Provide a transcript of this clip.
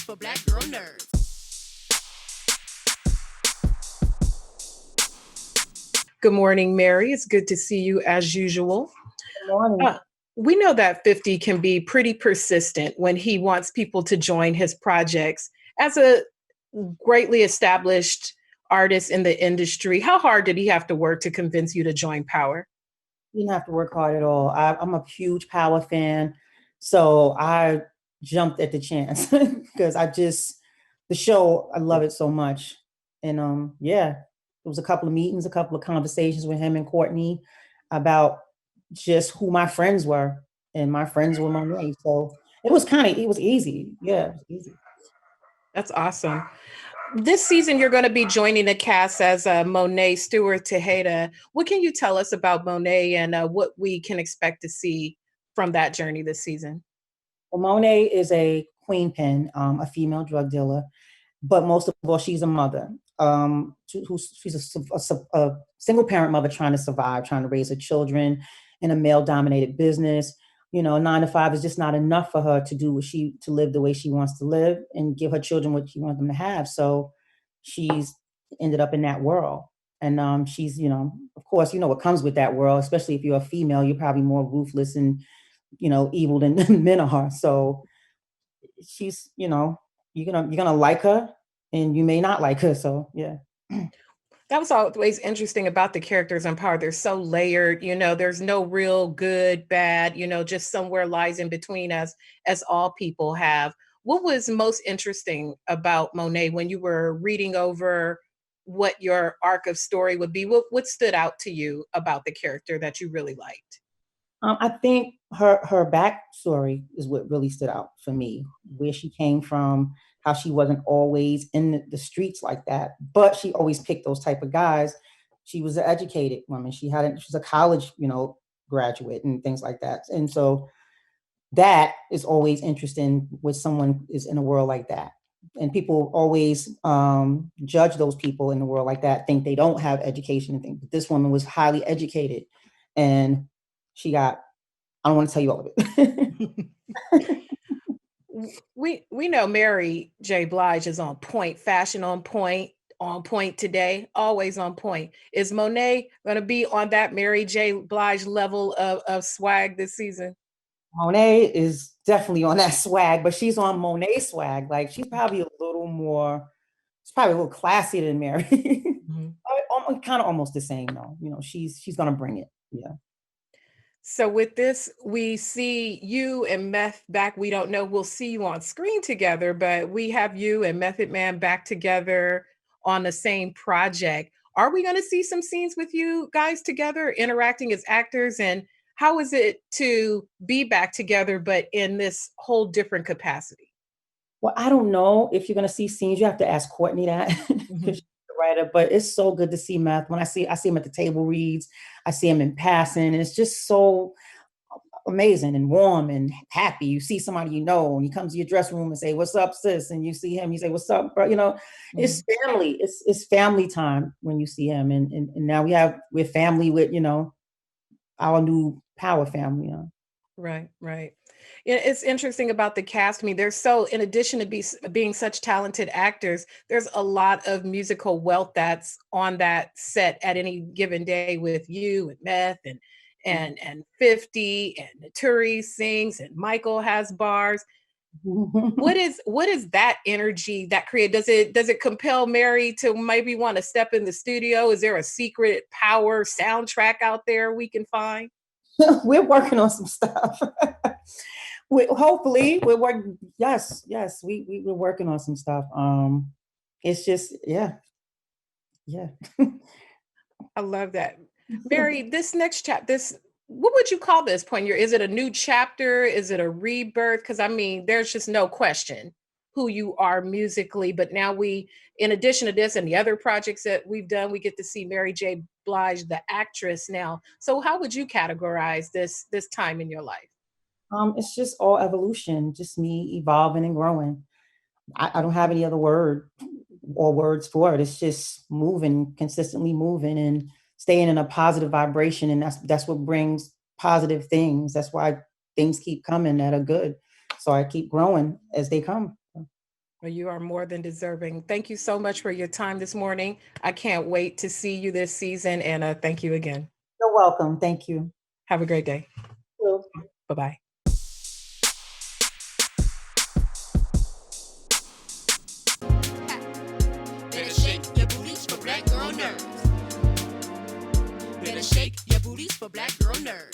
for Black girl nerds. Good morning, Mary. It's good to see you as usual. Good morning. We know that 50 can be pretty persistent when he wants people to join his projects. As a greatly established artist in the industry, how hard did he have to work to convince you to join Power? You didn't have to work hard at all. I'm a huge Power fan, so I jumped at the chance because the show, I love it so much. And yeah, it was a couple of meetings, a couple of conversations with him and Courtney about just who my friends were, and my friends were Monet. So it was easy. Yeah, it was easy. That's awesome. This season, you're going to be joining the cast as Monet, Stewart, Tejeda. What can you tell us about Monet and what we can expect to see from that journey this season? Well, Monet is a queen pin, a female drug dealer, but most of all, she's a mother. She's a single parent mother trying to survive, trying to raise her children in a male dominated business. 9 to 5 is just not enough for her to live the way she wants to live and give her children what she wants them to have. So she's ended up in that world. And she's, of course, what comes with that world, especially if you're a female, you're probably more ruthless and, evil than men are. So she's, you're gonna like her and you may not like her. So yeah. That was always interesting about the characters on Power. They're so layered, there's no real good, bad, just somewhere lies in between as all people have. What was most interesting about Monet when you were reading over what your arc of story would be? What stood out to you about the character that you really liked? I think her backstory is what really stood out for me, where she came from, how she wasn't always in the streets like that, but she always picked those type of guys. She was an educated woman. She's a college, graduate and things like that. And so that is always interesting when someone is in a world like that. And people always judge those people in the world like that, think they don't have education and things. But this woman was highly educated, and she got, I don't want to tell you all of it. We know Mary J. Blige is on point, fashion on point today, always on point. Is Monet going to be on that Mary J. Blige level of swag this season? Monet is definitely on that swag, but she's on Monet swag. Like, she's probably a little classier than Mary. Mm-hmm. Kind of almost the same though. She's going to bring it. Yeah. So with this, we see you and Meth back. We don't know, we'll see you on screen together, but we have you and Method Man back together on the same project. Are we going to see some scenes with you guys together interacting as actors? And how is it to be back together, but in this whole different capacity? Well, I don't know if you're going to see scenes. You have to ask Courtney that. Mm-hmm. Writer, but it's so good to see Meth. When I see him at the table reads, I see him in passing, and it's just so amazing and warm and happy. You see somebody and he comes to your dressing room and say, "What's up, sis?" And you see him, you say, "What's up, bro?" Mm-hmm. It's family. It's family time when you see him, and now we're family with our new Power family. Right. It's interesting about the cast. I mean, in addition to being such talented actors, there's a lot of musical wealth that's on that set at any given day with you and Meth and 50 and Tariq sings and Michael has bars. What is that energy that creates? Does it compel Mary to maybe want to step in the studio? Is there a secret Power soundtrack out there we can find? We're working on some stuff. Hopefully we're working. Yes, we're working on some stuff. It's just, yeah. I love that. Mary, this next chapter, what would you call this point? Is it a new chapter? Is it a rebirth? Because I mean, there's just no question who you are musically, but now in addition to this and the other projects that we've done, we get to see Mary J. Blige, the actress now. So how would you categorize this time in your life? It's just all evolution, just me evolving and growing. I don't have any other word or words for it. It's just consistently moving and staying in a positive vibration. And that's what brings positive things. That's why things keep coming that are good. So I keep growing as they come. Well, you are more than deserving. Thank you so much for your time this morning. I can't wait to see you this season, and thank you again. You're welcome. Thank you. Have a great day. Well, Bye-bye. Better shake your booties for black girl nerves. Better shake your booties for black girl nerves.